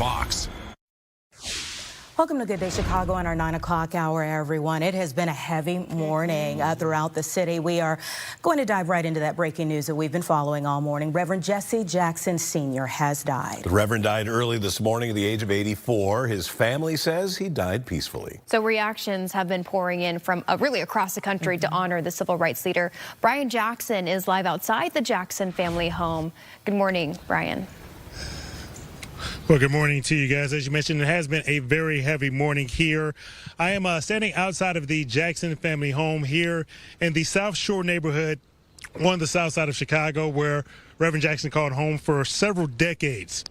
Fox. Welcome to Good Day Chicago on our 9 o'clock hour, everyone. It has been a heavy morning throughout the city. We are going to dive right into that breaking news that we've been following all morning. Reverend Jesse Jackson Sr. has died. The Reverend died early this morning at the age of 84. His family says he died peacefully. So reactions have been pouring in from really across the country to honor the civil rights leader. Brian Jackson is live outside the Jackson family home. Good morning, Brian. Well, good morning to you guys. As you mentioned, it has been a very heavy morning here. I am standing outside of the Jackson family home here in the South Shore neighborhood on the south side of Chicago, where Reverend Jackson called home for several decades.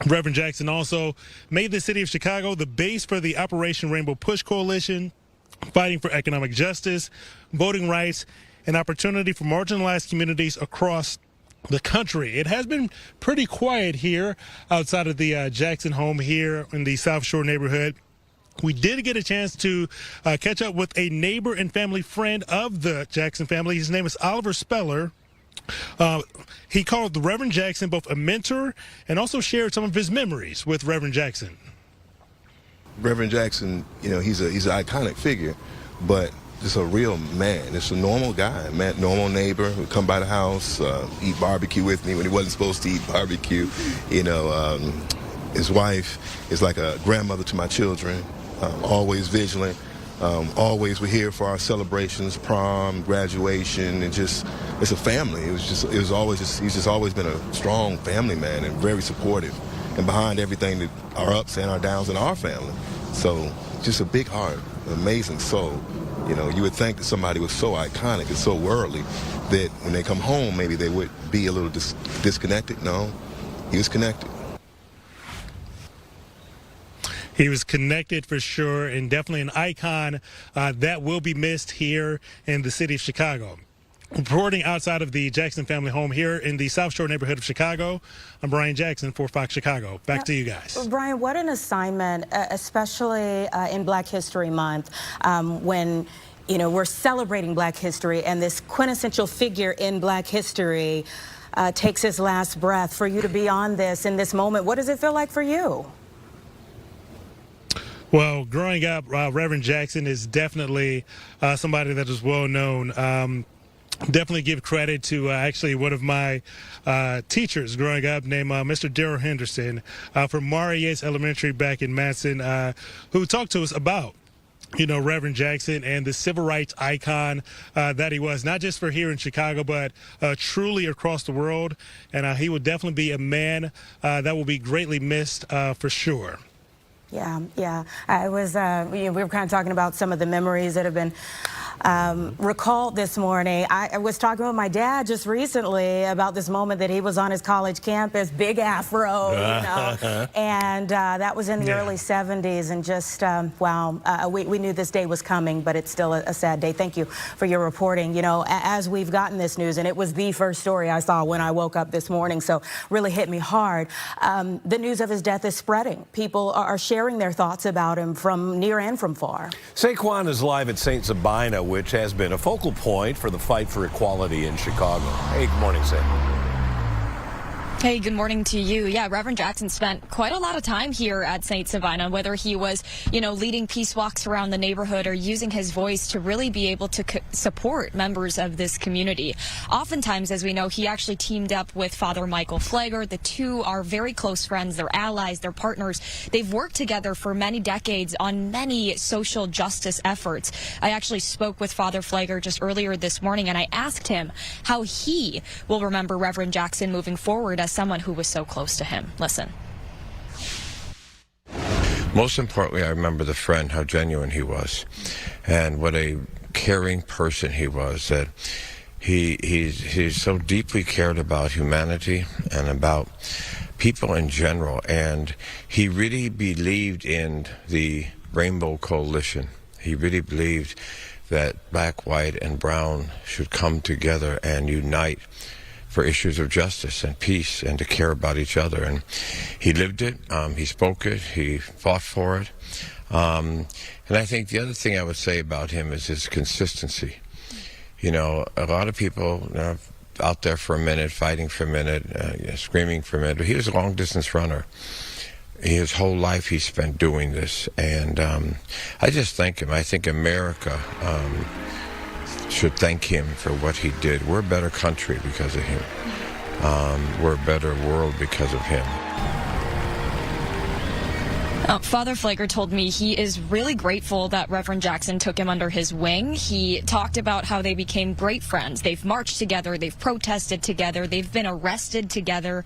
Reverend Jackson also made the city of Chicago the base for the Operation Rainbow Push Coalition, fighting for economic justice, voting rights, and opportunity for marginalized communities across the country. It has been pretty quiet here outside of the Jackson home here in the South Shore neighborhood. We did get a chance to catch up with a neighbor and family friend of the Jackson family. His name is Oliver Speller. He called the Reverend Jackson both a mentor and also shared some of his memories with Reverend Jackson. Reverend Jackson, you know, he's an iconic figure, but just a real man. Just a normal guy, man, normal neighbor who come by the house, eat barbecue with me when he wasn't supposed to eat barbecue. You know, his wife is like a grandmother to my children, always vigilant. Always we're here for our celebrations, prom, graduation, and just it's a family. He's just always been a strong family man and very supportive, and behind everything that our ups and our downs in our family. So just a big heart, an amazing soul. You know, you would think that somebody was so iconic and so worldly that when they come home, maybe they would be a little disconnected. No, he was connected. He was connected for sure, and definitely an icon that will be missed here in the city of Chicago. Reporting outside of the Jackson family home here in the South Shore neighborhood of Chicago, I'm Brian Jackson for Fox Chicago. Back to you guys. Brian, what an assignment, especially in Black History Month, when we're celebrating Black history and this quintessential figure in Black history takes his last breath. For you to be on this in this moment, what does it feel like for you? Well, growing up, Reverend Jackson is definitely somebody that is well known. Definitely give credit to actually one of my teachers growing up named Mr. Darrell Henderson from Mara Yates Elementary back in Madison, who talked to us about Reverend Jackson and the civil rights icon that he was, not just for here in Chicago, but truly across the world. And he will definitely be a man that will be greatly missed for sure. Yeah. I was, we were kind of talking about some of the memories that have been recalled this morning. I was talking with my dad just recently about this moment that he was on his college campus, big afro, and that was in the early 70s, and just, wow, we knew this day was coming, but it's still a sad day. Thank you for your reporting. As we've gotten this news, and it was the first story I saw when I woke up this morning, so really hit me hard. The news of his death is spreading. People are sharing their thoughts about him from near and from far. Saquon is live at St. Sabina, which has been a focal point for the fight for equality in Chicago. Hey, good morning, Saquon. Hey, good morning to you. Yeah, Reverend Jackson spent quite a lot of time here at St. Sabina, whether he was, leading peace walks around the neighborhood or using his voice to really be able to support members of this community. Oftentimes, as we know, he actually teamed up with Father Michael Pfleger. The two are very close friends. They're allies. They're partners. They've worked together for many decades on many social justice efforts. I actually spoke with Father Pfleger just earlier this morning, and I asked him how he will remember Reverend Jackson moving forward as someone who was so close to him. Listen. Most importantly, I remember the friend, how genuine he was, and what a caring person he was, that he so deeply cared about humanity and about people in general, and he really believed in the Rainbow Coalition. He really believed that black, white, and brown should come together and unite for issues of justice and peace and to care about each other. And he lived it, he spoke it, he fought for it. And I think the other thing I would say about him is his consistency. A lot of people out there for a minute, fighting for a minute, screaming for a minute, but he was a long-distance runner. his whole life he spent doing this, and I just thank him. I think America should thank him for what he did. We're a better country because of him. We're a better world because of him. Father Flagler told me he is really grateful that Reverend Jackson took him under his wing. He talked about how they became great friends. They've marched together. They've protested together. They've been arrested together.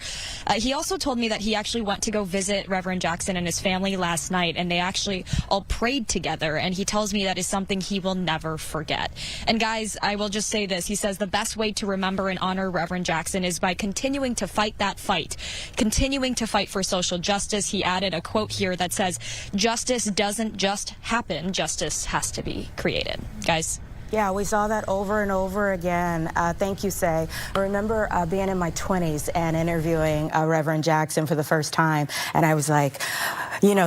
He also told me that he actually went to go visit Reverend Jackson and his family last night, and they actually all prayed together. And he tells me that is something he will never forget. And guys, I will just say this. He says the best way to remember and honor Reverend Jackson is by continuing to fight that fight, continuing to fight for social justice. He added a quote here that says, "Justice doesn't just happen, justice has to be created." Guys. Yeah, we saw that over and over again. Thank you, Say. I remember being in my 20s and interviewing Reverend Jackson for the first time, and I was like,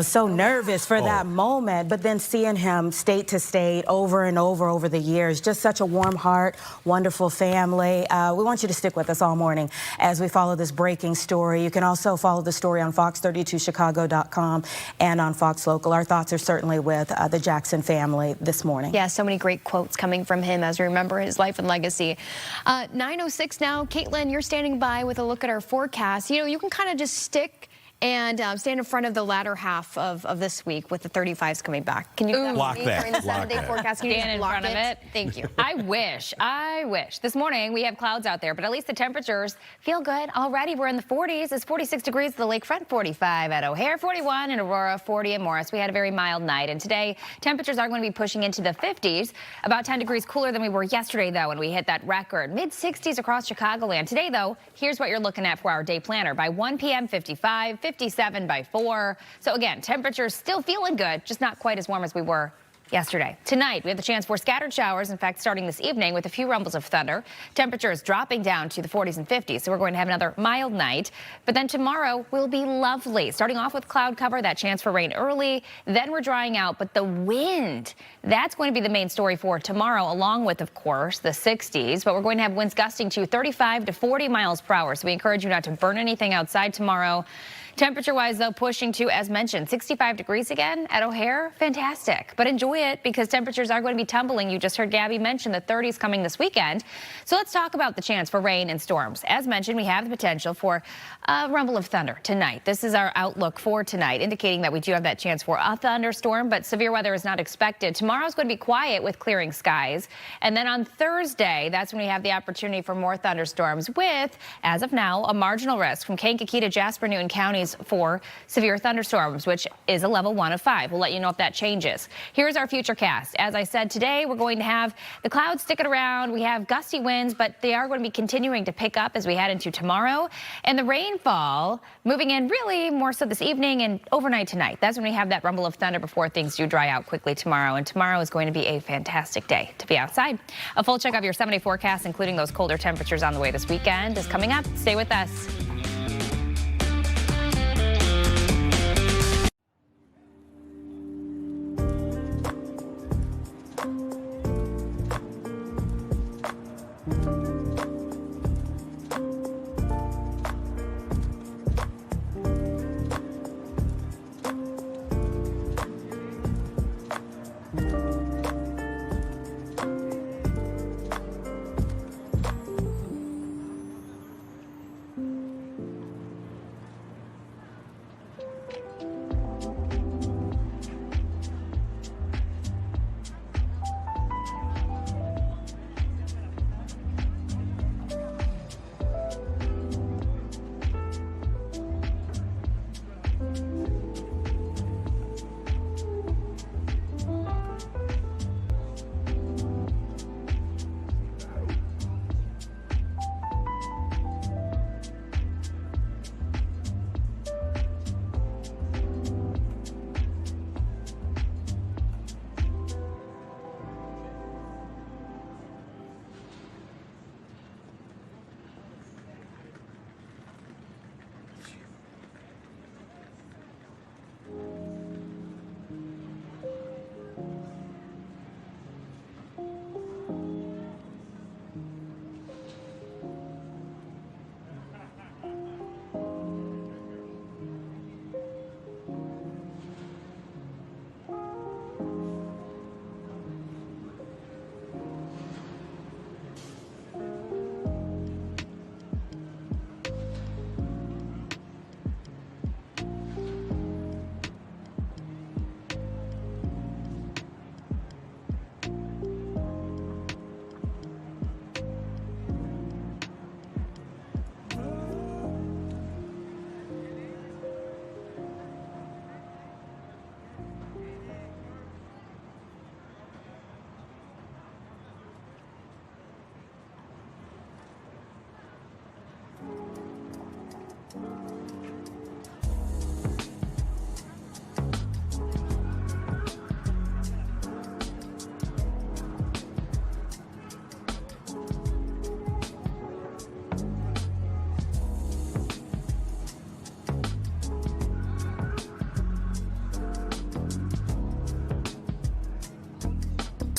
so nervous for that moment, but then seeing him state to state over and over the years, just such a warm heart, wonderful family. We want you to stick with us all morning as we follow this breaking story. You can also follow the story on fox32chicago.com and on Fox Local. Our thoughts are certainly with the Jackson family this morning. Yeah, so many great quotes coming from him as we remember his life and legacy. 9:06 now. Caitlin, you're standing by with a look at our forecast. You can kind of just stick and stand in front of the latter half of this week with the 35s coming back. Can you block that? For the 7-day forecast? Can you Stand in block front of it. Thank you. I wish. This morning we have clouds out there, but at least the temperatures feel good already. We're in the 40s. It's 46 degrees at the lakefront, 45 at O'Hare, 41 in Aurora, 40 in Morris. We had a very mild night, and today temperatures are going to be pushing into the 50s, about 10 degrees cooler than we were yesterday, though, when we hit that record. Mid-60s across Chicagoland. Today, though, here's what you're looking at for our day planner. By 1 p.m., 55, 57 by 4. So again, temperatures still feeling good, just not quite as warm as we were yesterday. Tonight, we have the chance for scattered showers, in fact, starting this evening with a few rumbles of thunder. Temperatures dropping down to the 40s and 50s, so we're going to have another mild night. But then tomorrow will be lovely. Starting off with cloud cover, that chance for rain early, then we're drying out. But the wind, that's going to be the main story for tomorrow, along with, of course, the 60s. But we're going to have winds gusting to 35 to 40 miles per hour, so we encourage you not to burn anything outside tomorrow. Temperature-wise, though, pushing to, as mentioned, 65 degrees again at O'Hare. Fantastic. But enjoy it because temperatures are going to be tumbling. You just heard Gabby mention the 30s coming this weekend. So let's talk about the chance for rain and storms. As mentioned, we have the potential for a rumble of thunder tonight. This is our outlook for tonight, indicating that we do have that chance for a thunderstorm, but severe weather is not expected. Tomorrow's going to be quiet with clearing skies. And then on Thursday, that's when we have the opportunity for more thunderstorms with, as of now, a marginal risk from Kankakee to Jasper, Newton counties for severe thunderstorms, which is a level 1 of 5. We'll let you know if that changes. Here's our future cast. As I said, today we're going to have the clouds sticking around. We have gusty winds, but they are going to be continuing to pick up as we head into tomorrow. And the rainfall moving in really more so this evening and overnight tonight. That's when we have that rumble of thunder before things do dry out quickly tomorrow. And tomorrow is going to be a fantastic day to be outside. A full check of your 7-day forecast, including those colder temperatures on the way this weekend, is coming up. Stay with us.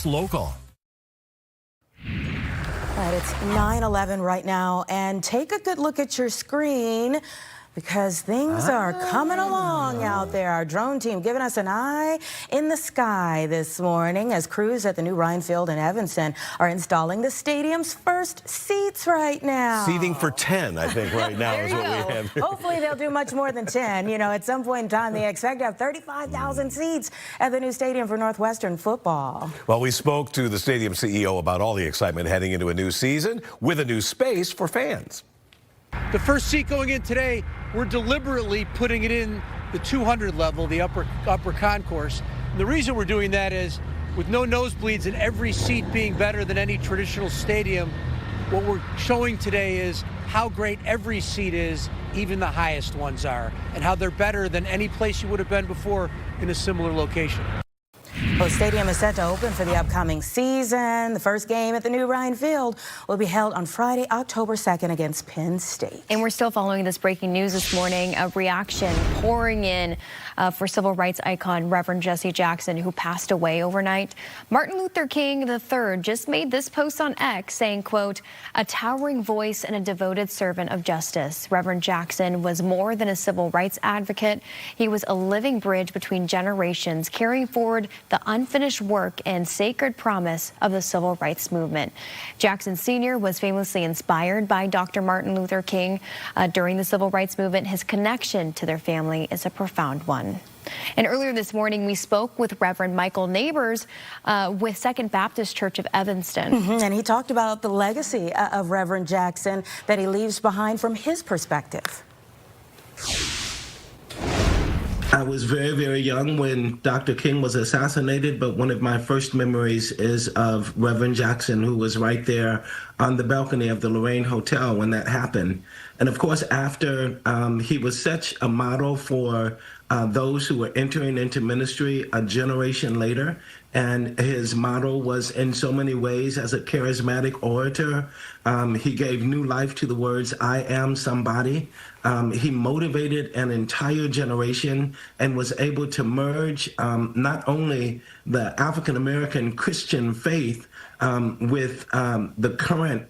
Local. All right, it's 9:11 right now, and take a good look at your screen because things are coming along out there. Our drone team giving us an eye in the sky this morning as crews at the new Ryan Field in Evanston are installing the stadium's first seats right now. Seating for 10, I think, right now is what we have. Hopefully they'll do much more than 10. You know, at some point in time, they expect to have 35,000 seats at the new stadium for Northwestern football. Well, we spoke to the stadium CEO about all the excitement heading into a new season with a new space for fans. The first seat going in today, we're deliberately putting it in the 200 level, the upper concourse. And the reason we're doing that is with no nosebleeds and every seat being better than any traditional stadium, what we're showing today is how great every seat is, even the highest ones are, and how they're better than any place you would have been before in a similar location. The stadium is set to open for the upcoming season. The first game at the new Ryan Field will be held on Friday, October 2nd against Penn State. And we're still following this breaking news this morning, a reaction pouring in for civil rights icon Reverend Jesse Jackson, who passed away overnight. Martin Luther King III just made this post on X saying, quote, "A towering voice and a devoted servant of justice. Reverend Jackson was more than a civil rights advocate. He was a living bridge between generations, carrying forward the unfinished work and sacred promise of the civil rights movement." Jackson Sr. was famously inspired by Dr. Martin Luther King during the civil rights movement. His connection to their family is a profound one. And earlier this morning, we spoke with Reverend Michael Neighbors with Second Baptist Church of Evanston. And he talked about the legacy of Reverend Jackson that he leaves behind from his perspective. I was very, very young when Dr. King was assassinated, but one of my first memories is of Reverend Jackson, who was right there on the balcony of the Lorraine Hotel when that happened. And of course, after he was such a model for those who were entering into ministry a generation later, and his model was in so many ways as a charismatic orator. He gave new life to the words, "I am somebody." He motivated an entire generation and was able to merge not only the African-American Christian faith with the current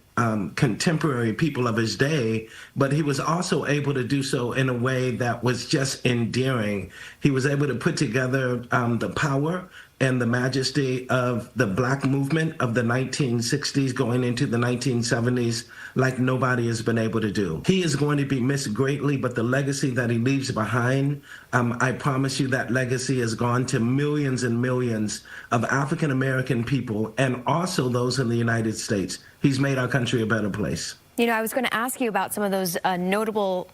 contemporary people of his day, but he was also able to do so in a way that was just endearing. He was able to put together the power and the majesty of the Black movement of the 1960s going into the 1970s like nobody has been able to do. He is going to be missed greatly, but the legacy that he leaves behind, I promise you that legacy has gone to millions and millions of African American people and also those in the United States. He's made our country a better place. You know, I was going to ask you about some of those notable,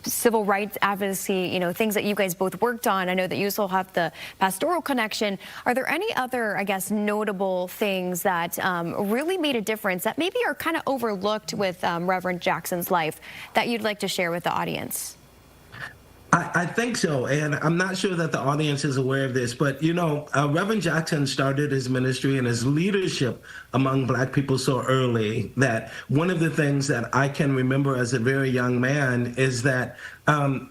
civil rights advocacy, things that you guys both worked on. I know that you also have the pastoral connection. Are there any other, I guess, notable things that really made a difference that maybe are kind of overlooked with Reverend Jackson's life that you'd like to share with the audience? I think so, and I'm not sure that the audience is aware of this, but Reverend Jackson started his ministry and his leadership among Black people so early that one of the things that I can remember as a very young man is that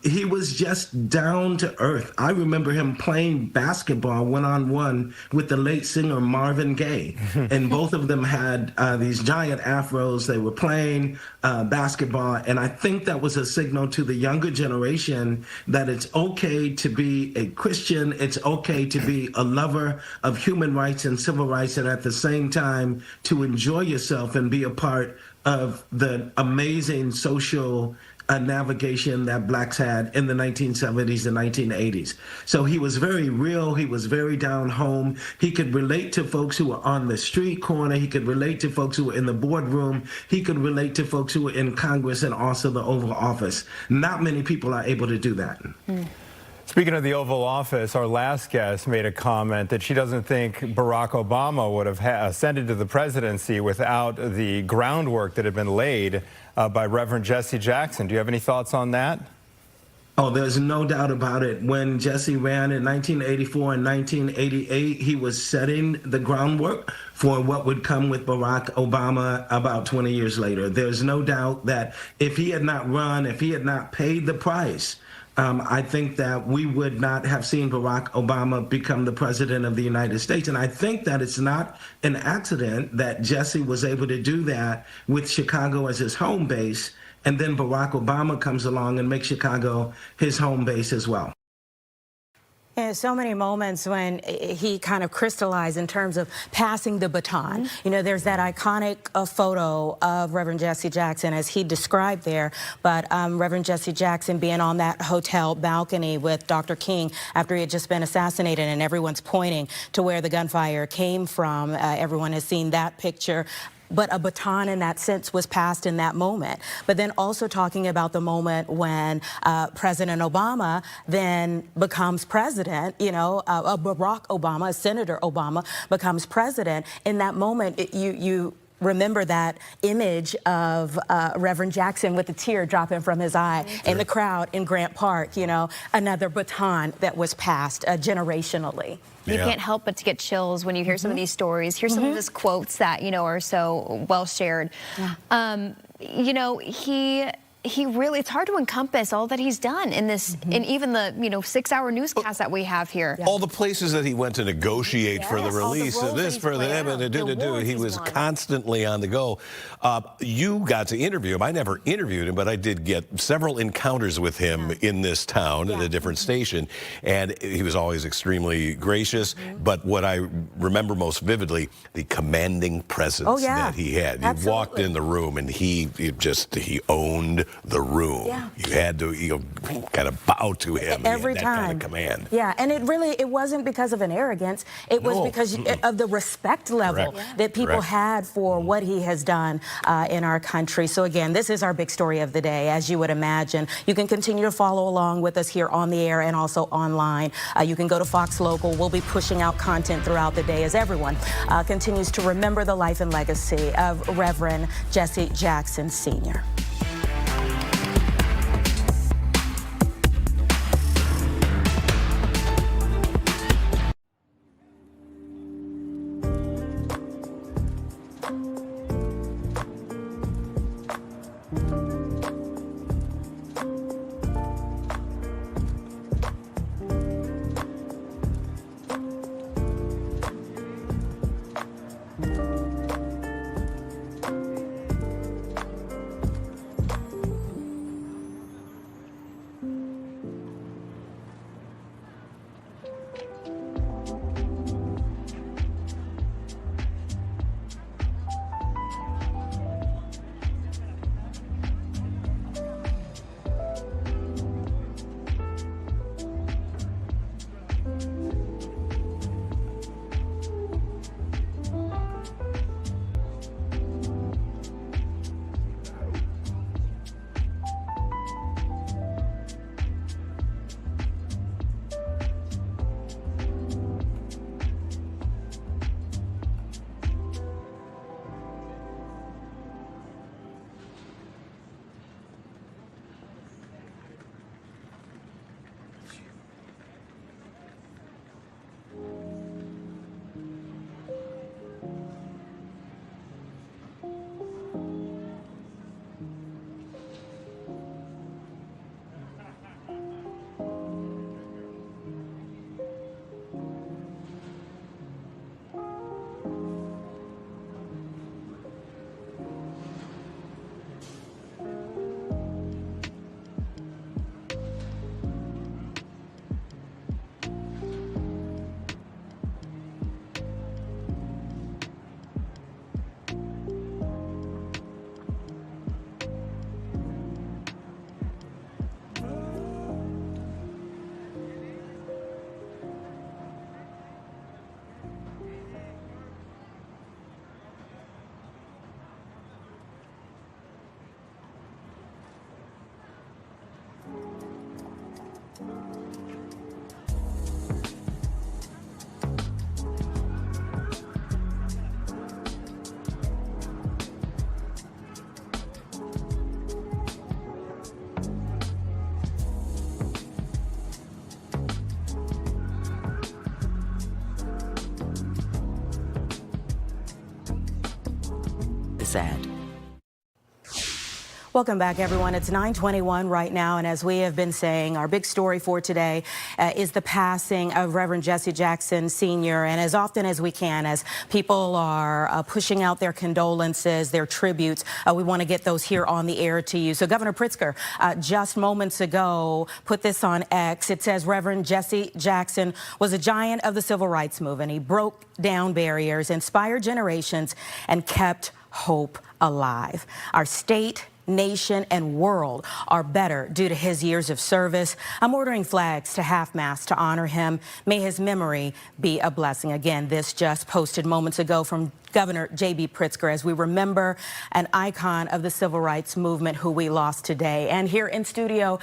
he was just down to earth. I remember him playing basketball one-on-one with the late singer Marvin Gaye, and both of them had these giant afros. They were playing basketball, and I think that was a signal to the younger generation that it's okay to be a Christian, it's okay to be a lover of human rights and civil rights, and at the same time to enjoy yourself and be a part of the amazing social navigation that Blacks had in the 1970s and 1980s. So he was very real. He was very down home. He could relate to folks who were on the street corner. He could relate to folks who were in the boardroom. He could relate to folks who were in Congress and also the Oval Office. Not many people are able to do that. Speaking of the Oval Office, our last guest made a comment that she doesn't think Barack Obama would have ascended to the presidency without the groundwork that had been laid by Reverend Jesse Jackson. Do you have any thoughts on that? Oh, there's no doubt about it. When Jesse ran in 1984 and 1988, he was setting the groundwork for what would come with Barack Obama about 20 years later. There's no doubt that if he had not run, if he had not paid the price I think that we would not have seen Barack Obama become the president of the United States. And I think that it's not an accident that Jesse was able to do that with Chicago as his home base, and then Barack Obama comes along and makes Chicago his home base as well. So many moments when he kind of crystallized in terms of passing the baton. You know, there's that iconic photo of Reverend Jesse Jackson as he described there, but Reverend Jesse Jackson being on that hotel balcony with Dr. King after he had just been assassinated, and everyone's pointing to where the gunfire came from. Everyone has seen that picture. But a baton in that sense was passed in that moment. But then also talking about the moment when President Obama then becomes president, you know, Barack Obama, Senator Obama becomes president. In that moment, you remember that image of Reverend Jackson with a tear dropping from his eye in the crowd in Grant Park, you know, another baton that was passed generationally. You can't help but to get chills when you hear some of these stories, hear some of his quotes that, you know, are so well shared. You know, he really, it's hard to encompass all that he's done in this, in even the, you know, 6-hour newscast that we have here. All the places that he went to negotiate for the release of this, for them, and he was constantly on the go. You got to interview him. I never interviewed him, but I did get several encounters with him in this town at a different station, and he was always extremely gracious. But what I remember most vividly, the commanding presence that he had. You walked in the room, and he owned the room. You had to kind of bow to him every that time. kind of command. And it wasn't because of an arrogance. It was because of the respect level that people had for what he has done in our country. So again, this is our big story of the day, as you would imagine. You can continue to follow along with us here on the air and also online. You can go to Fox Local. We'll be pushing out content throughout the day as everyone continues to remember the life and legacy of Reverend Jesse Jackson Sr. Welcome back, everyone. It's 9:21 right now, and as we have been saying, our big story for today is the passing of Reverend Jesse Jackson Sr. And as often as we can, as people are pushing out their condolences, their tributes, we want to get those here on the air to you. So Governor Pritzker just moments ago put this on X. It says Reverend Jesse Jackson was a giant of the civil rights movement. He broke down barriers, inspired generations, and kept hope alive. Our state, nation, and world are better due to his years of service. I'm ordering flags to half-mast to honor him. May his memory be a blessing. Again, this just posted moments ago from Governor J.B. Pritzker as we remember an icon of the civil rights movement who we lost today. And here in studio,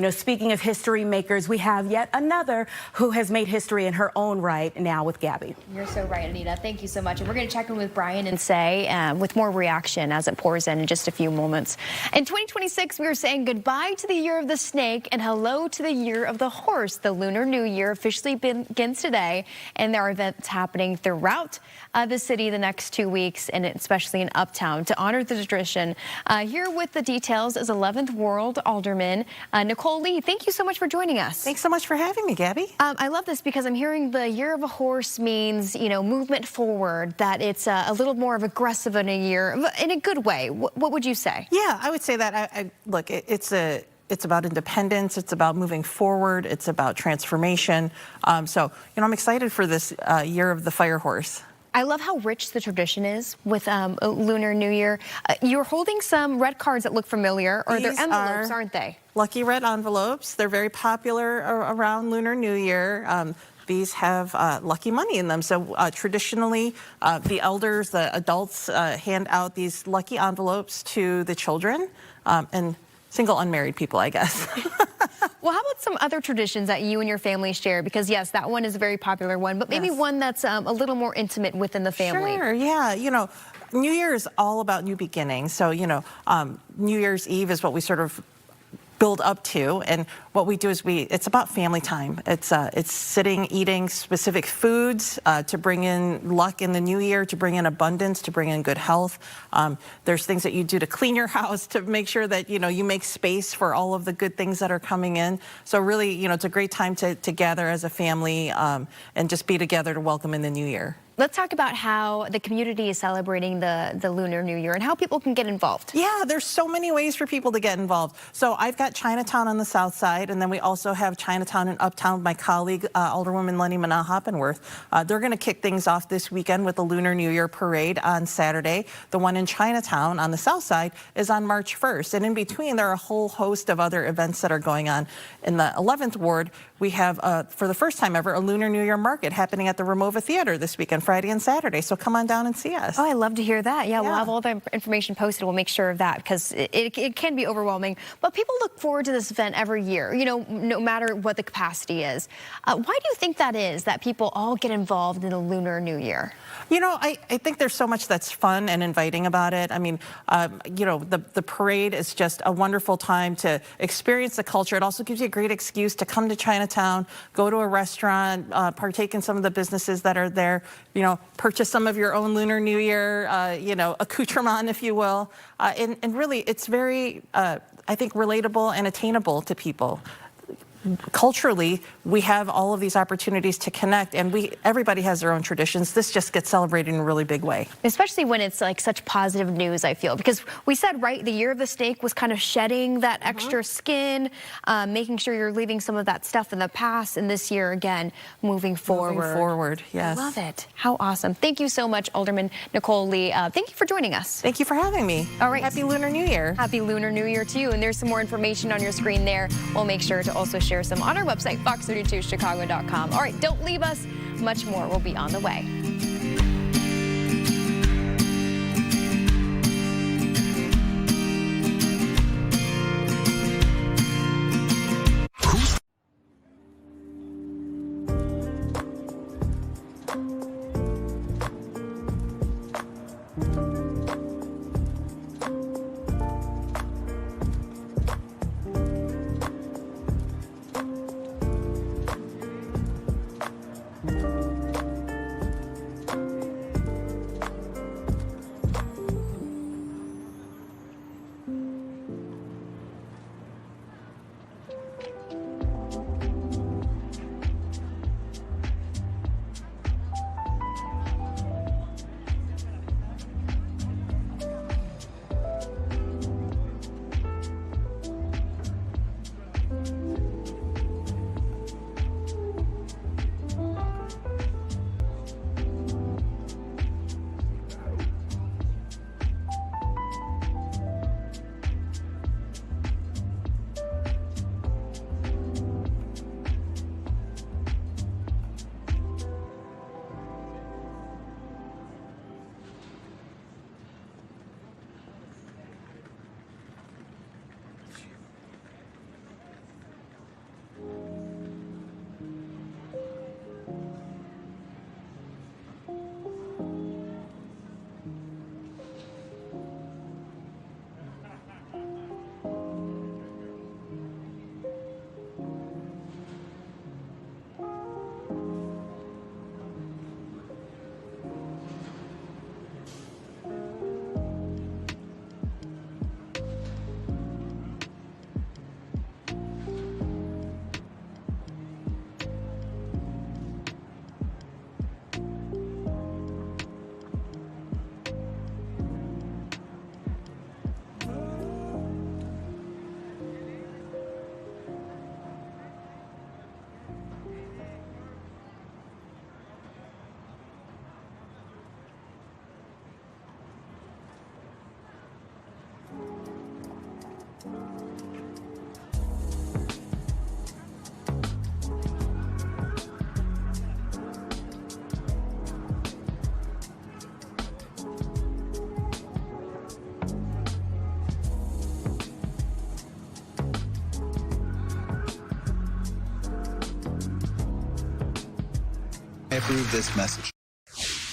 speaking of history makers, we have yet another who has made history in her own right now with Gabby. You're so right, Anita. Thank you so much. And we're going to check in with Brian and Say with more reaction as it pours in just a few moments. In 2026, we are saying goodbye to the year of the snake and hello to the year of the horse. The Lunar New Year officially begins today, and there are events happening throughout the city the next 2 weeks, and especially in Uptown, to honor the tradition. Here with the details is 11th Ward Alderman Nicole Lee. Thank you so much for joining us. Thanks so much for having me, Gabby. I love this because I'm hearing the year of a horse means, movement forward, that it's a little more of aggressive in a year, in a good way. What would you say? Yeah, I would say that. Look, it's about independence. It's about moving forward. It's about transformation. So, I'm excited for this year of the fire horse. I love how rich the tradition is with Lunar New Year. You're holding some red cards that look familiar, or they're envelopes, aren't they? Lucky red envelopes. They're very popular around Lunar New Year. These have lucky money in them. So traditionally, the elders, the adults, hand out these lucky envelopes to the children and single unmarried people, I guess. Well, how about some other traditions that you and your family share? Because, yes, that one is a very popular one, but maybe one that's a little more intimate within the family. Sure, yeah. New Year is all about new beginnings. So, New Year's Eve is what we sort of build up to, and what we do is it's about family time. It's sitting, eating specific foods to bring in luck in the new year, to bring in abundance, to bring in good health. There's things that you do to clean your house to make sure that you make space for all of the good things that are coming in. So really, it's a great time to gather as a family and just be together to welcome in the new year. Let's talk about how the community is celebrating the Lunar New Year and how people can get involved. Yeah, there's so many ways for people to get involved. So I've got Chinatown on the south side, and then we also have Chinatown and Uptown with my colleague, Alderwoman Lenny Manaw-Hoppenworth. They're going to kick things off this weekend with the Lunar New Year parade on Saturday. The one in Chinatown on the south side is on March 1st. And in between, there are a whole host of other events that are going on. In the 11th Ward, we have, for the first time ever, a Lunar New Year market happening at the Ramova Theater this weekend, Friday and Saturday. So come on down and see us. Oh, I love to hear that. Yeah, we'll have all the information posted. We'll make sure of that because it can be overwhelming. But people look forward to this event every year, no matter what the capacity is. Why do you think that is, that people all get involved in the Lunar New Year? I think there's so much that's fun and inviting about it. I mean, the parade is just a wonderful time to experience the culture. It also gives you a great excuse to come to Chinatown, go to a restaurant, partake in some of the businesses that are there, purchase some of your own Lunar New Year, accoutrement, if you will. And really, it's very, I think, relatable and attainable to people. Culturally, we have all of these opportunities to connect, and everybody has their own traditions. This just gets celebrated in a really big way. Especially when it's like such positive news, I feel, because we said, right, the year of the snake was kind of shedding that extra skin, making sure you're leaving some of that stuff in the past, and this year, again, moving forward. Moving forward, yes. I love it. How awesome. Thank you so much, Alderman Nicole Lee. Thank you for joining us. Thank you for having me. All right. Happy Lunar New Year. Happy Lunar New Year to you, and there's some more information on your screen there. We'll make sure to also share some on our website, fox32chicago.com. All right, don't leave us. Much more will be on the way. I approve this message.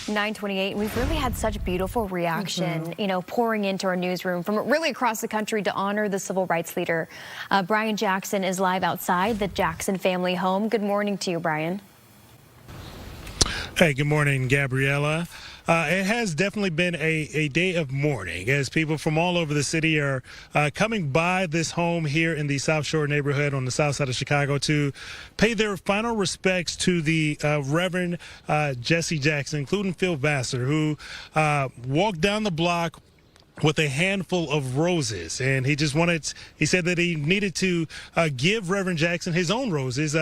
9:28. We've really had such beautiful reaction, pouring into our newsroom from really across the country to honor the civil rights leader. Brian Jackson is live outside the Jackson family home. Good morning to you, Brian. Hey, good morning, Gabriella. It has definitely been a day of mourning as people from all over the city are coming by this home here in the South Shore neighborhood on the south side of Chicago to pay their final respects to the Reverend Jesse Jackson, including Phil Vassar, who walked down the block with a handful of roses, and he said that he needed to give Reverend Jackson his own roses.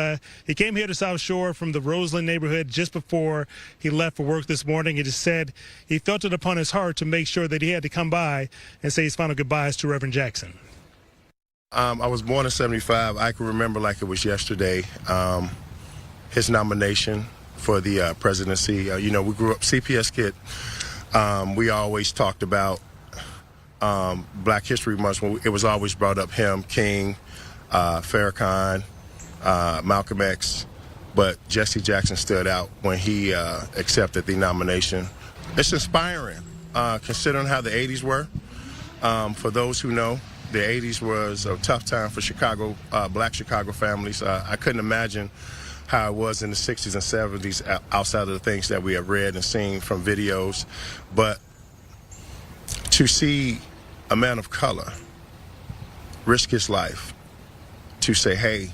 He came here to South Shore from the Roseland neighborhood just before he left for work this morning. He just said he felt it upon his heart to make sure that he had to come by and say his final goodbyes to Reverend Jackson. I was born in 75. I can remember like it was yesterday. His nomination for the presidency. We grew up CPS kid. We always talked about Black History Month. It was always brought up him, King, Farrakhan, Malcolm X, but Jesse Jackson stood out when he accepted the nomination. It's inspiring, considering how the 80s were. For those who know, the 80s was a tough time for Chicago, Black Chicago families. I couldn't imagine how it was in the 60s and 70s outside of the things that we have read and seen from videos. But to see a man of color risk his life to say, hey,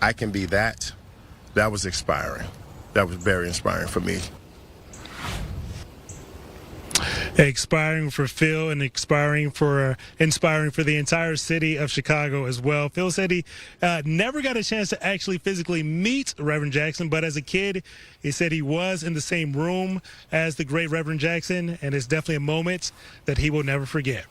I can be that was inspiring. That was very inspiring for me. Expiring for Phil and inspiring for the entire city of Chicago as well. Phil said he never got a chance to actually physically meet Reverend Jackson, but as a kid, he said he was in the same room as the great Reverend Jackson, and it's definitely a moment that he will never forget.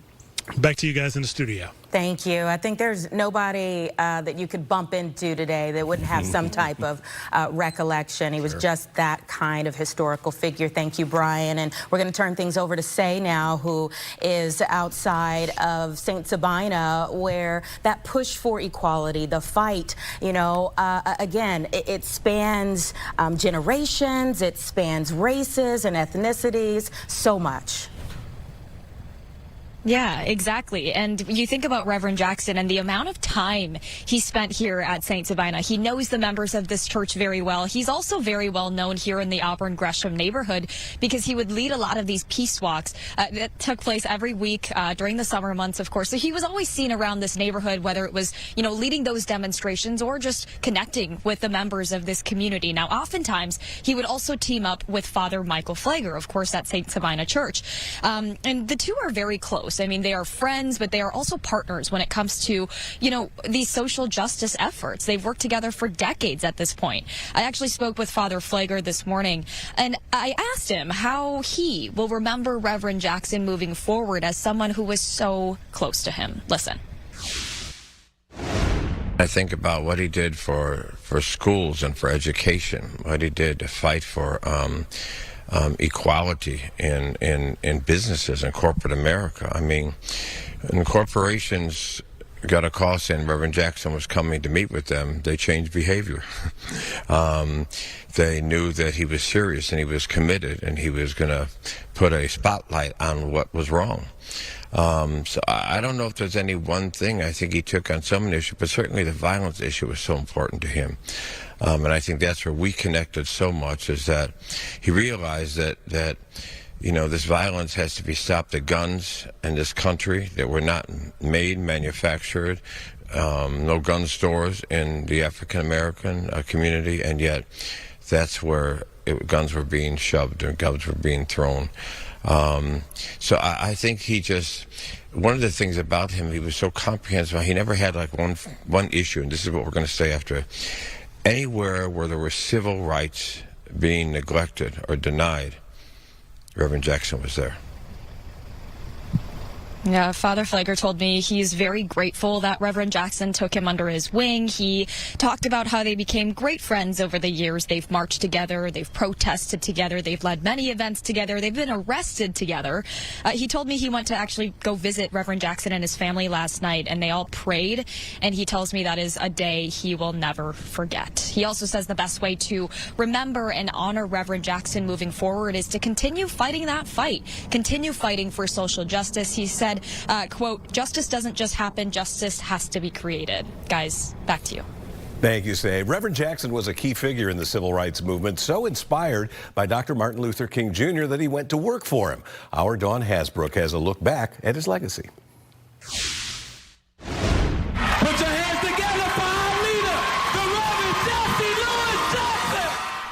Back to you guys in the studio. Thank you. I think there's nobody that you could bump into today that wouldn't have some type of recollection. He was just that kind of historical figure. Thank you, Brian. And we're going to turn things over to Say now, who is outside of St. Sabina, where that push for equality, the fight, again, it spans generations, it spans races and ethnicities, so much. Yeah, exactly. And you think about Reverend Jackson and the amount of time he spent here at St. Sabina. He knows the members of this church very well. He's also very well known here in the Auburn Gresham neighborhood because he would lead a lot of these peace walks that took place every week during the summer months, of course. So he was always seen around this neighborhood, whether it was, leading those demonstrations or just connecting with the members of this community. Now, oftentimes he would also team up with Father Michael Pfleger, of course, at St. Sabina Church. And the two are very close. I mean, they are friends, but they are also partners when it comes to, these social justice efforts. They've worked together for decades at this point. I actually spoke with Father Pfleger this morning, and I asked him how he will remember Reverend Jackson moving forward as someone who was so close to him. Listen. I think about what he did for schools and for education, what he did to fight for equality in businesses and corporate America. I mean, when corporations got a call saying Reverend Jackson was coming to meet with them, they changed behavior. They knew that he was serious and he was committed and he was going to put a spotlight on what was wrong. So I don't know if there's any one thing. I think he took on some issue, but certainly the violence issue was so important to him. And I think that's where we connected so much, is that he realized that this violence has to be stopped. The guns in this country that were not manufactured, no gun stores in the African American community, and yet that's where guns were being shoved and guns were being thrown. So I think one of the things about him, he was so comprehensive. He never had like one issue, and this is what we're going to say after. Anywhere where there were civil rights being neglected or denied, Reverend Jackson was there. Yeah, Father Flagler told me he's very grateful that Reverend Jackson took him under his wing. He talked about how they became great friends over the years. They've marched together, they've protested together, they've led many events together, they've been arrested together. He told me he went to actually go visit Reverend Jackson and his family last night, and they all prayed, and he tells me that is a day he will never forget. He also says the best way to remember and honor Reverend Jackson moving forward is to continue fighting that fight, continue fighting for social justice. He said, quote, "Justice doesn't just happen, justice has to be created." Guys, back to you. Thank you, Say. Reverend Jackson was a key figure in the civil rights movement, so inspired by Dr. Martin Luther King Jr. that he went to work for him. Our Dawn Hasbrook has a look back at his legacy. Put your hands together for our leader, the Reverend Jesse Louis Jackson.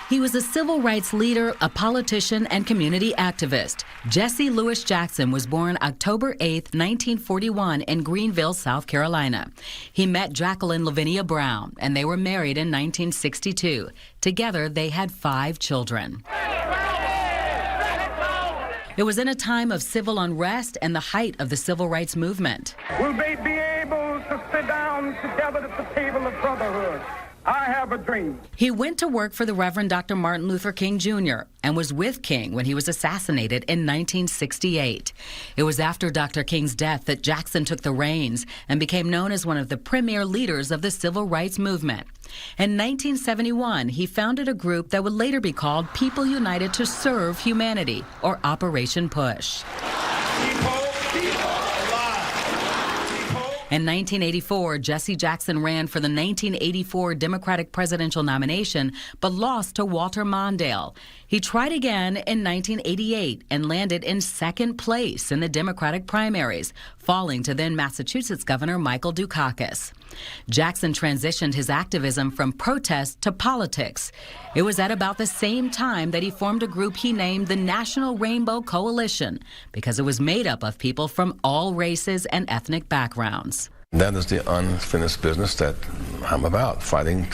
He was a civil rights leader, a politician, and community activist. Jesse Louis Jackson was born October 8, 1941 in Greenville, South Carolina. He met Jacqueline Lavinia Brown, and they were married in 1962. Together, they had 5 children. It was in a time of civil unrest and the height of the civil rights movement. Will they be able to sit down together at the table of brotherhood? I have a dream. He went to work for the Reverend Dr. Martin Luther King Jr. and was with King when he was assassinated in 1968. It was after Dr. King's death that Jackson took the reins and became known as one of the premier leaders of the civil rights movement. In 1971, he founded a group that would later be called People United to Serve Humanity, or Operation Push. In 1984, Jesse Jackson ran for the 1984 Democratic presidential nomination, but lost to Walter Mondale. He tried again in 1988 and landed in second place in the Democratic primaries, falling to then Massachusetts Governor Michael Dukakis. Jackson transitioned his activism from protest to politics. It was at about the same time that he formed a group he named the National Rainbow Coalition, because it was made up of people from all races and ethnic backgrounds. That is the unfinished business that I'm about, fighting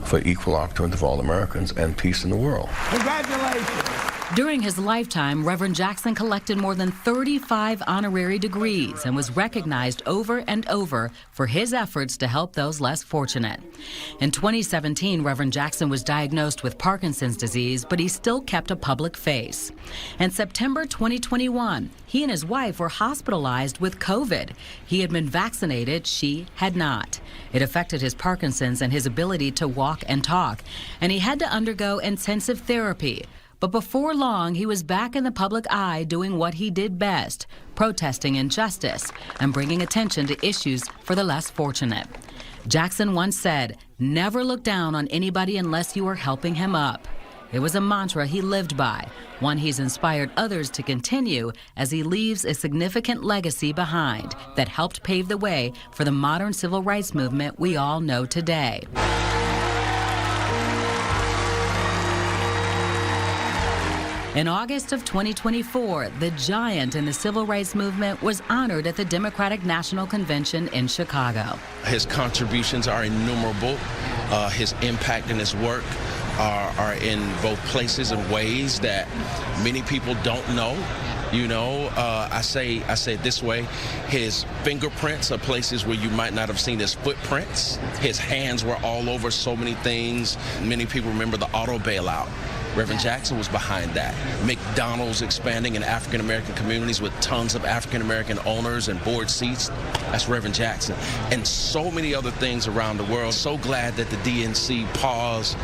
for equal opportunity for all Americans and peace in the world. Congratulations. During his lifetime, Reverend Jackson collected more than 35 honorary degrees and was recognized over and over for his efforts to help those less fortunate. In 2017, Reverend Jackson was diagnosed with Parkinson's disease, but he still kept a public face. In September 2021, he and his wife were hospitalized with COVID. He had been vaccinated, she had not. It affected his Parkinson's and his ability to walk and talk, and he had to undergo intensive therapy. But before long, he was back in the public eye doing what he did best, protesting injustice and bringing attention to issues for the less fortunate. Jackson once said, "Never look down on anybody unless you are helping him up." It was a mantra he lived by, one he's inspired others to continue as he leaves a significant legacy behind that helped pave the way for the modern civil rights movement we all know today. In August of 2024, the giant in the civil rights movement was honored at the Democratic National Convention in Chicago. His contributions are innumerable. His impact and his work are in both places and ways that many people don't know. You know, I say it this way: his fingerprints are places where you might not have seen his footprints. His hands were all over so many things. Many people remember the auto bailout. Reverend Jackson was behind that. McDonald's expanding in African-American communities with tons of African-American owners and board seats. That's Reverend Jackson. And so many other things around the world. So glad that the DNC paused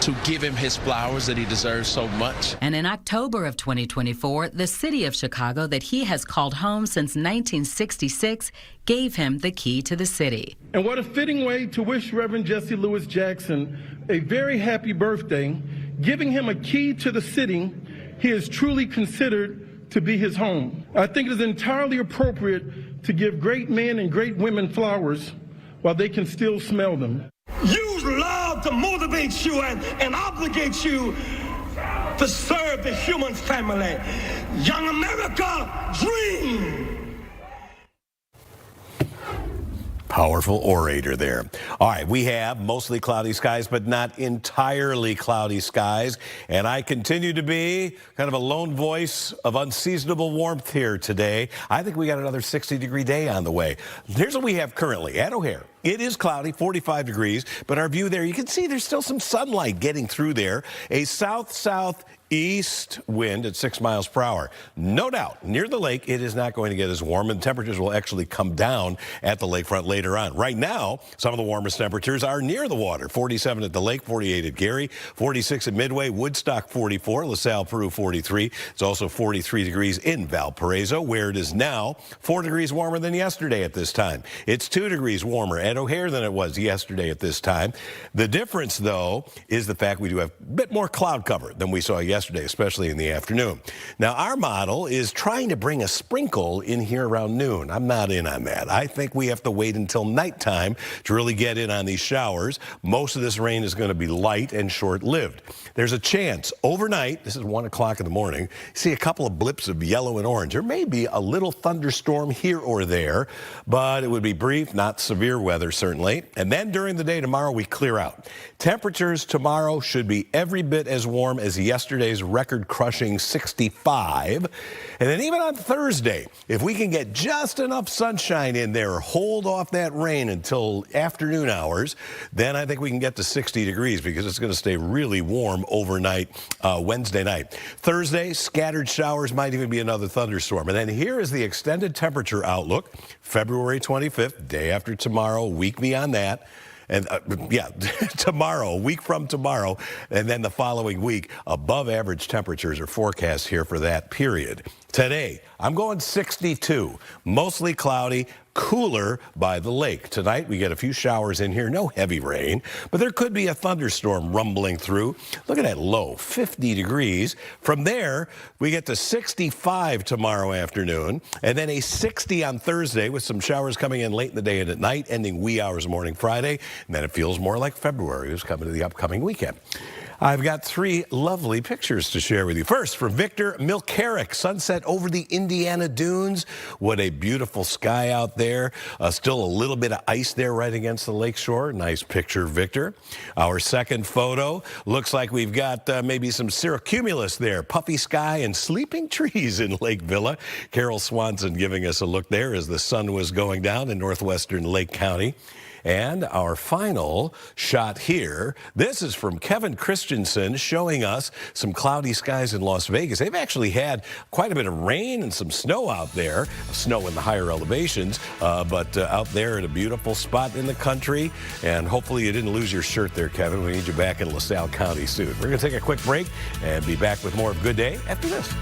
to give him his flowers that he deserves so much. And in October of 2024, the city of Chicago that he has called home since 1966 gave him the key to the city. And what a fitting way to wish Reverend Jesse Louis Jackson a very happy birthday, giving him a key to the city he is truly considered to be his home. I think it is entirely appropriate to give great men and great women flowers while they can still smell them. Use love to motivate you and obligate you to serve the human family. Young America, dream! Powerful orator there. All right, we have mostly cloudy skies, but not entirely cloudy skies. And I continue to be kind of a lone voice of unseasonable warmth here today. I think we got another 60-degree day on the way. Here's what we have currently at O'Hare. It is cloudy, 45 degrees, but our view there, you can see there's still some sunlight getting through there. A south-southeast wind at 6 miles per hour. No doubt, near the lake, it is not going to get as warm, and temperatures will actually come down at the lakefront later on. Right now, some of the warmest temperatures are near the water. 47 at the lake, 48 at Gary, 46 at Midway, Woodstock 44, LaSalle, Peru 43. It's also 43 degrees in Valparaiso, where it is now 4 degrees warmer than yesterday at this time. It's 2 degrees warmer at O'Hare than it was yesterday at this time. The difference, though, is the fact we do have a bit more cloud cover than we saw yesterday, especially in the afternoon. Now, our model is trying to bring a sprinkle in here around noon. I'm not in on that. I think we have to wait until nighttime to really get in on these showers. Most of this rain is going to be light and short-lived. There's a chance overnight, this is 1 o'clock in the morning, see a couple of blips of yellow and orange. There may be a little thunderstorm here or there, but it would be brief, not severe weather certainly. And then during the day tomorrow, we clear out. Temperatures tomorrow should be every bit as warm as yesterday's record-crushing 65. And then even on Thursday, if we can get just enough sunshine in there, hold off that rain until afternoon hours, then I think we can get to 60 degrees because it's going to stay really warm overnight Wednesday night. Thursday, scattered showers, might even be another thunderstorm. And then here is the extended temperature outlook. February 25th, day after tomorrow, week beyond that. And tomorrow, a week from tomorrow, and then the following week, above average temperatures are forecast here for that period. Today, I'm going 62, mostly cloudy, cooler by the lake. Tonight, we get a few showers in here, no heavy rain, but there could be a thunderstorm rumbling through. Look at that low, 50 degrees. From there, we get to 65 tomorrow afternoon, and then a 60 on Thursday with some showers coming in late in the day and at night, ending wee hours morning Friday, and then it feels more like February is coming to the upcoming weekend. I've got 3 lovely pictures to share with you. First, from Victor Milcaric, sunset over the Indiana Dunes. What a beautiful sky out there. Still a little bit of ice there right against the lakeshore. Nice picture, Victor. Our second photo looks like we've got maybe some cirrocumulus there. Puffy sky and sleeping trees in Lake Villa. Carol Swanson giving us a look there as the sun was going down in northwestern Lake County. And our final shot here, this is from Kevin Christensen showing us some cloudy skies in Las Vegas. They've actually had quite a bit of rain and some snow out there, snow in the higher elevations, but out there at a beautiful spot in the country. And hopefully you didn't lose your shirt there, Kevin. We need you back in LaSalle County soon. We're going to take a quick break and be back with more of Good Day after this.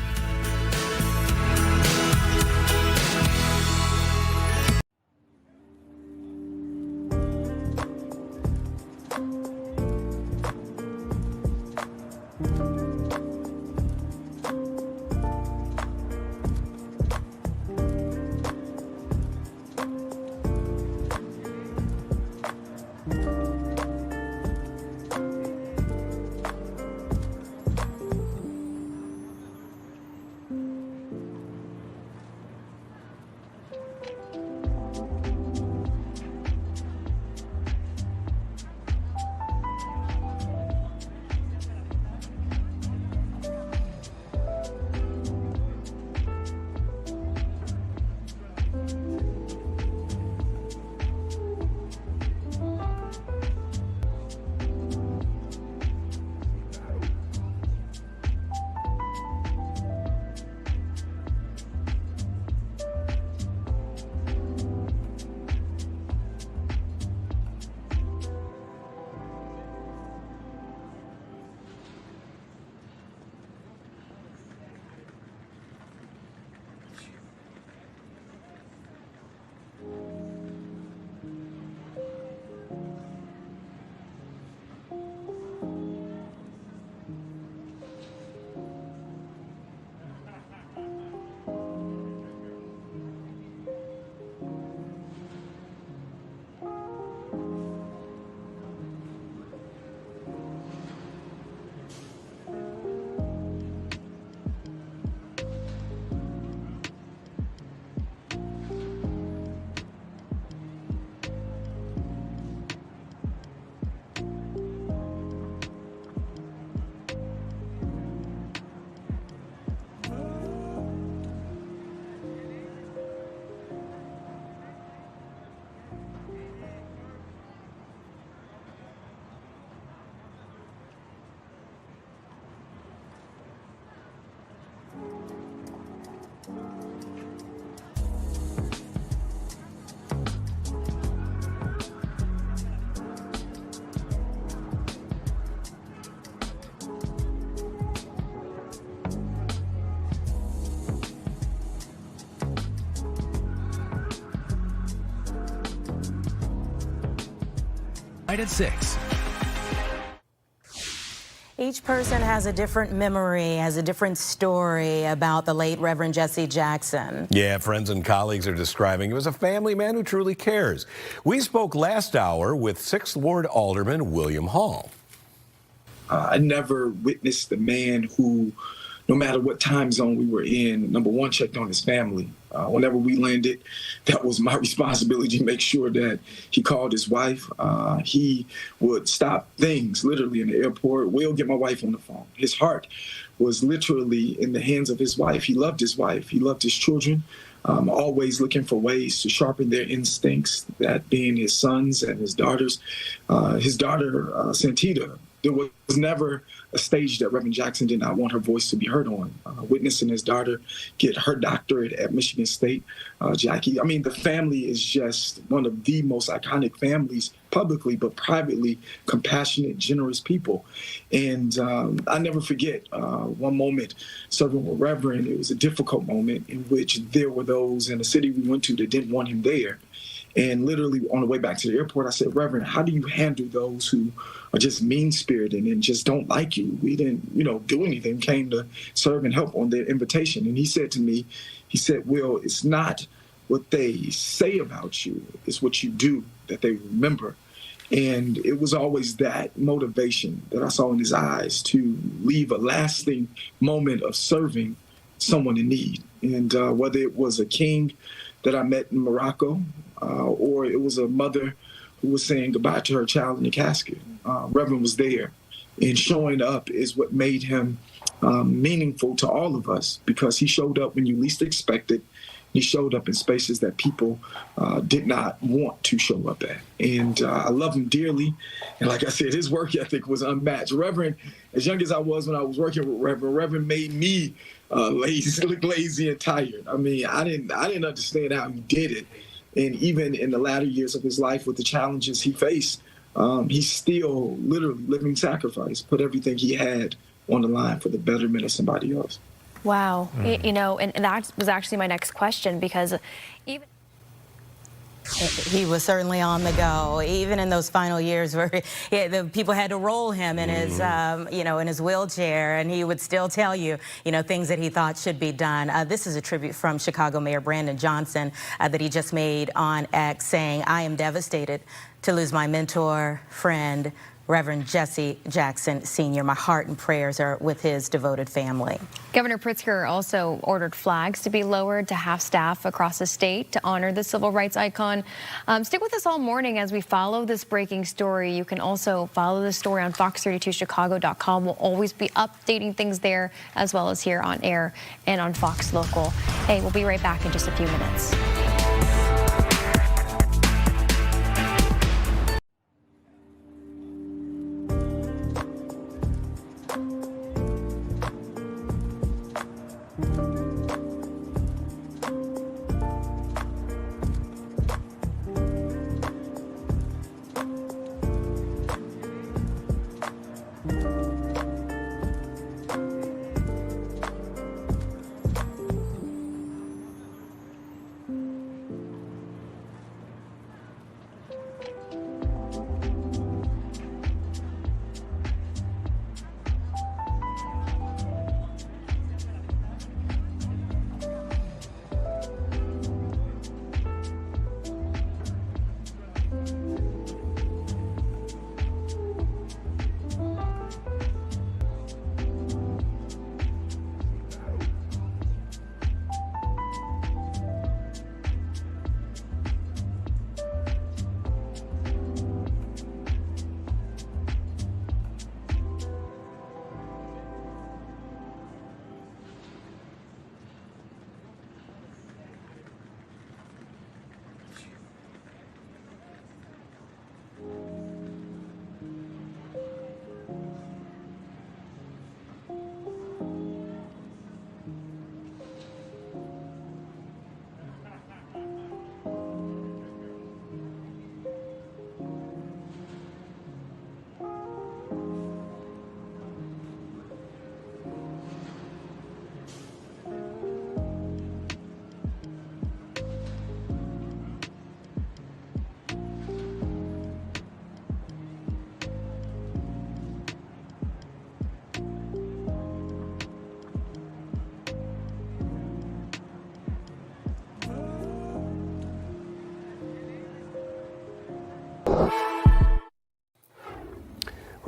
tonight at 6. Each person has a different memory, has a different story about the late Reverend Jesse Jackson. Yeah, friends and colleagues are describing him as a family man who truly cares. We spoke last hour with 6th Ward Alderman William Hall. I never witnessed a man who, no matter what time zone we were in, number one, checked on his family. Whenever we landed, that was my responsibility to make sure that he called his wife. He would stop things literally in the airport. Will, get my wife on the phone. His heart was literally in the hands of his wife. He loved his wife. He loved his children, always looking for ways to sharpen their instincts, that being his sons and his daughters. His daughter, Santita, there was never a stage that Reverend Jackson did not want her voice to be heard on. Witnessing his daughter get her doctorate at Michigan State, Jackie. I mean, the family is just one of the most iconic families, publicly but privately, compassionate, generous people. And I never forget one moment serving with Reverend. It was a difficult moment in which there were those in the city we went to that didn't want him there. And literally on the way back to the airport, I said, Reverend, how do you handle those who are just mean-spirited and just don't like you? We didn't, do anything, came to serve and help on their invitation. And he said to me, he said, Will, it's not what they say about you, it's what you do that they remember. And it was always that motivation that I saw in his eyes to leave a lasting moment of serving someone in need. And whether it was a king that I met in Morocco, or it was a mother who was saying goodbye to her child in the casket. Reverend was there, and showing up is what made him meaningful to all of us, because he showed up when you least expected. He showed up in spaces that people did not want to show up at. And I love him dearly. And like I said, his work ethic was unmatched. Reverend, as young as I was when I was working with Reverend made me lazy and tired. I mean, I didn't understand how he did it. And even in the latter years of his life with the challenges he faced, he still literally living sacrifice, put everything he had on the line for the betterment of somebody else. Wow. And that was actually my next question, because even he was certainly on the go, even in those final years where the people had to roll him in his, in his wheelchair, and he would still tell you, things that he thought should be done. This is a tribute from Chicago Mayor Brandon Johnson that he just made on X, saying, "I am devastated to lose my mentor, friend, Reverend Jesse Jackson Sr. My heart and prayers are with his devoted family." Governor Pritzker also ordered flags to be lowered to half staff across the state to honor the civil rights icon. Stick with us all morning as we follow this breaking story. You can also follow the story on fox32chicago.com. We'll always be updating things there, as well as here on air and on Fox Local. Hey, we'll be right back in just a few minutes.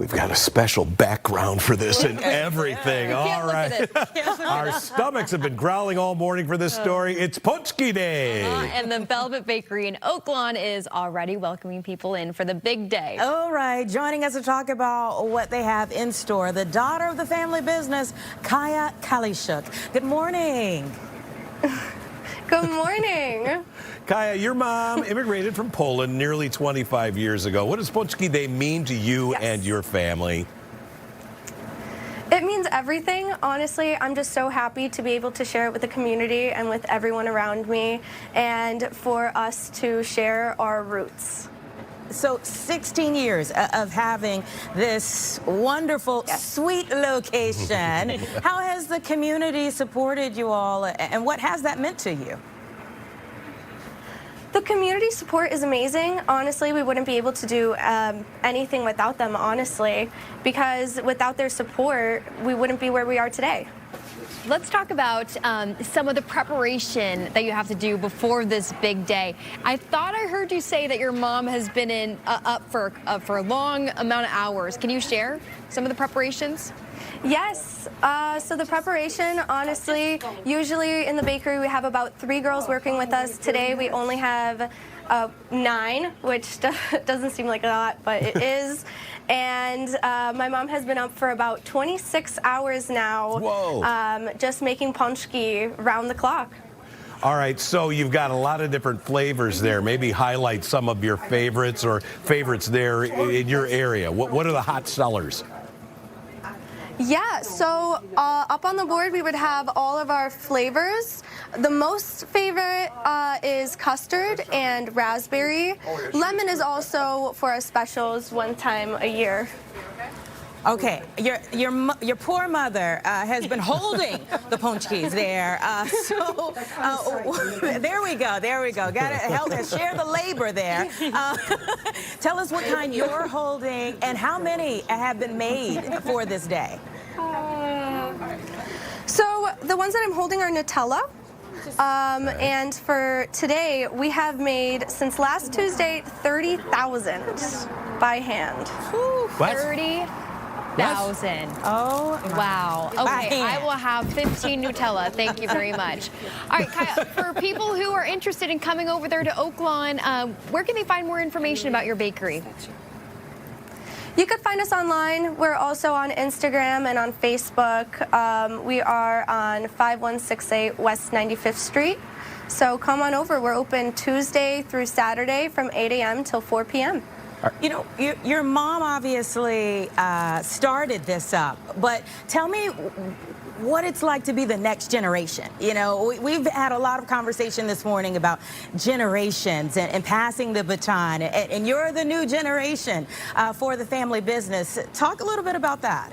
we've got a special background for this and everything. All right. Our stomachs have been growling all morning for this story. It's Paczki Day. And the Velvet Bakery in Oak Lawn is already welcoming people in for the big day. All right, joining us to talk about what they have in store, the daughter of the family business, Kaya Kalishuk. Good morning. Good morning. Kaya, your mom immigrated from Poland nearly 25 years ago. What does Paczki Day mean to you and your family? It means everything. Honestly, I'm just so happy to be able to share it with the community and with everyone around me, and for us to share our roots. So 16 years of having this wonderful, sweet location. How has the community supported you all, and what has that meant to you? The community support is amazing. Honestly, we wouldn't be able to do anything without them, honestly, because without their support, we wouldn't be where we are today. Let's talk about some of the preparation that you have to do before this big day. I thought I heard you say that your mom has been up for a long amount of hours. Can you share some of the preparations? Yes. So the preparation, honestly, usually in the bakery we have about 3 girls working with us. Today we only have 9, which doesn't seem like a lot, but it is. And my mom has been up for about 26 hours now. Whoa. Just making paczki round the clock. All right, so you've got a lot of different flavors there. Maybe highlight some of your favorites or favorites there in your area. What are the hot sellers? Yeah, so up on the board we would have all of our flavors. The most favorite is custard and raspberry. Lemon is also for our specials one time a year. Okay, your poor mother has been holding the paczkis there. There we go. Got to help us share the labor there. Tell us what kind you're holding and how many have been made for this day. So the ones that I'm holding are Nutella. And for today, we have made, since last Tuesday, 30,000 by hand. What? 30,000. Oh, wow. Okay, I will have 15 Nutella. Thank you very much. All right, Kaya, for people who are interested in coming over there to Oak Lawn, where can they find more information about your bakery? You could find us online. We're also on Instagram and on Facebook. We are on 5168 West 95th Street. So come on over. We're open Tuesday through Saturday from 8 a.m. till 4 p.m. You know, your mom obviously started this up, but tell me what it's like to be the next generation. You know, we've had a lot of conversation this morning about generations and passing the baton, and you're the new generation for the family business. Talk a little bit about that.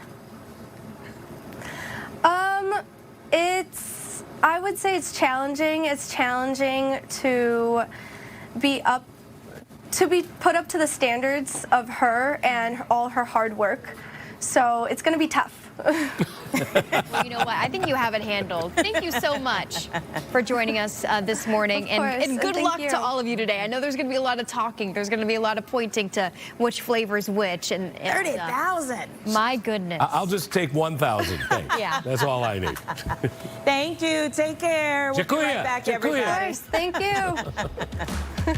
I would say it's challenging. It's challenging to be put up to the standards of her and all her hard work. So it's going to be tough. Well, you know what? I think you have it handled. Thank you so much for joining us this morning. And good luck to all of you today. I know there's going to be a lot of talking. There's going to be a lot of pointing to which flavor's which. And 30,000. My goodness. I'll just take 1,000. Thanks. Yeah. That's all I need. Thank you. Take care. We'll be right back, everybody. Thank you.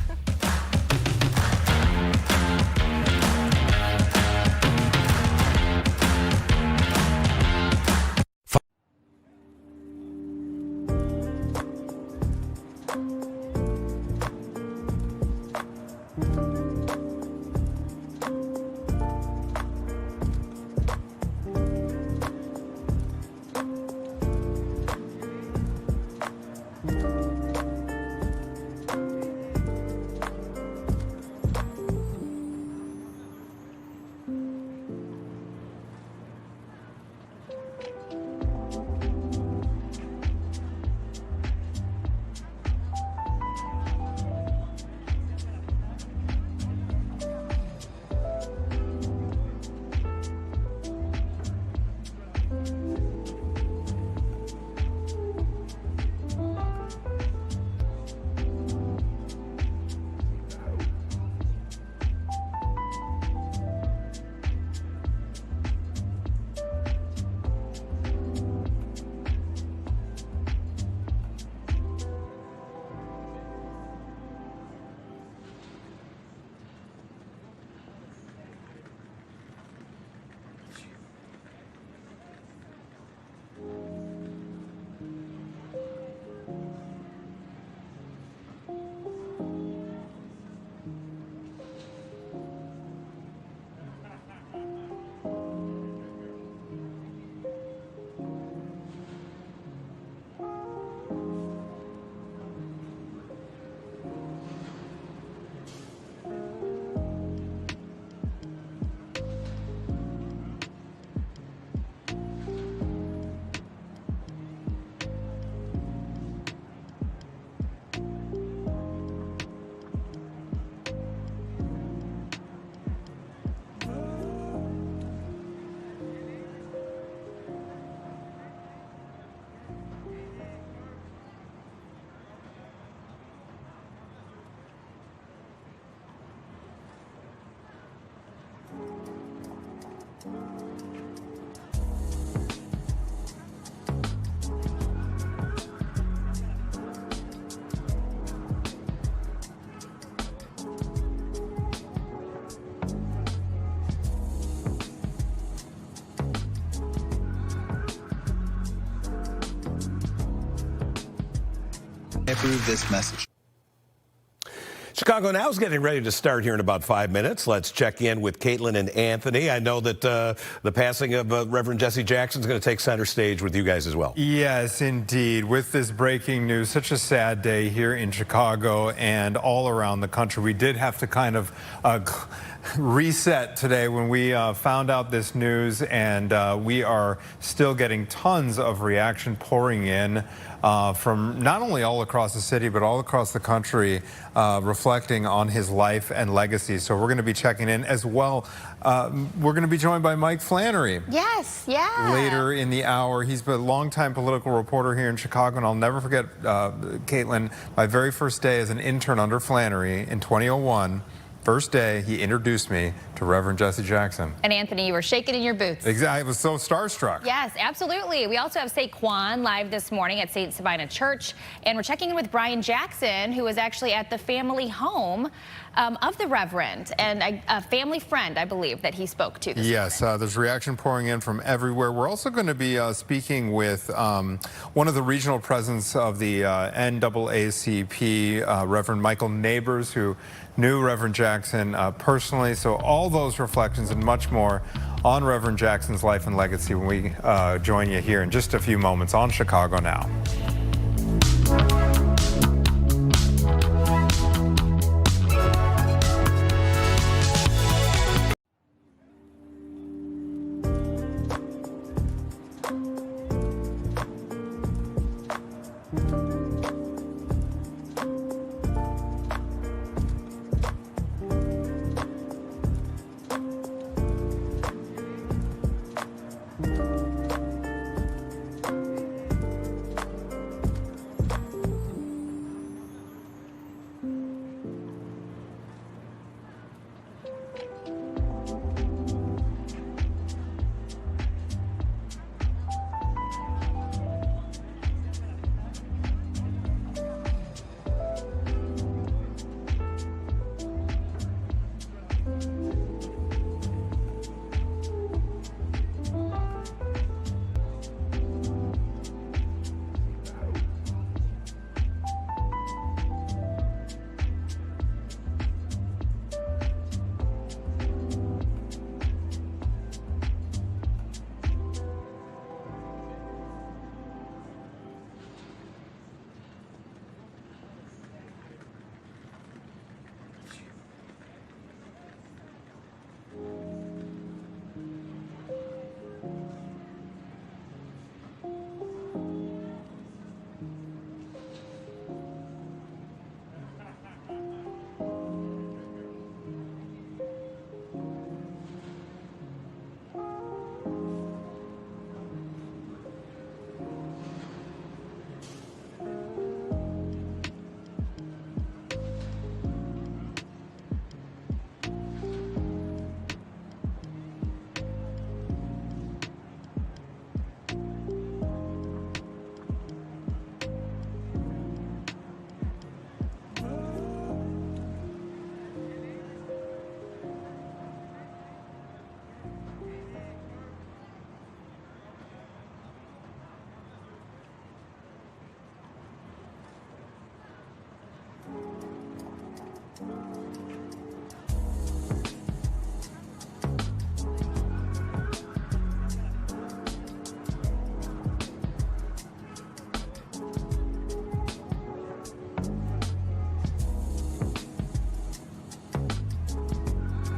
Approve this message. Chicago Now is getting ready to start here in about 5 minutes. Let's check in with Caitlin and Anthony. I know that the passing of Reverend Jesse Jackson is going to take center stage with you guys as well. Yes, indeed. With this breaking news, such a sad day here in Chicago and all around the country. We did have to kind of reset today when we found out this news, and we are still getting tons of reaction pouring in from not only all across the city, but all across the country, reflecting on his life and legacy. So we're going to be checking in as well. We're going to be joined by Mike Flannery. Yes, yeah. Later in the hour. He's been a longtime political reporter here in Chicago, and I'll never forget, Caitlin, my very first day as an intern under Flannery in 2001. First day, he introduced me to Reverend Jesse Jackson. And Anthony, you were shaking in your boots. Exactly. I was so starstruck. Yes, absolutely. We also have Saquon live this morning at St. Sabina Church. And we're checking in with Brian Jackson, who is actually at the family home of the Reverend, and a family friend, I believe, that he spoke to this morning. There's reaction pouring in from everywhere. We're also going to be speaking with one of the regional presidents of the NAACP, Reverend Michael Neighbors, who knew Reverend Jackson personally. So all those reflections and much more on Reverend Jackson's life and legacy when we join you here in just a few moments on Chicago Now.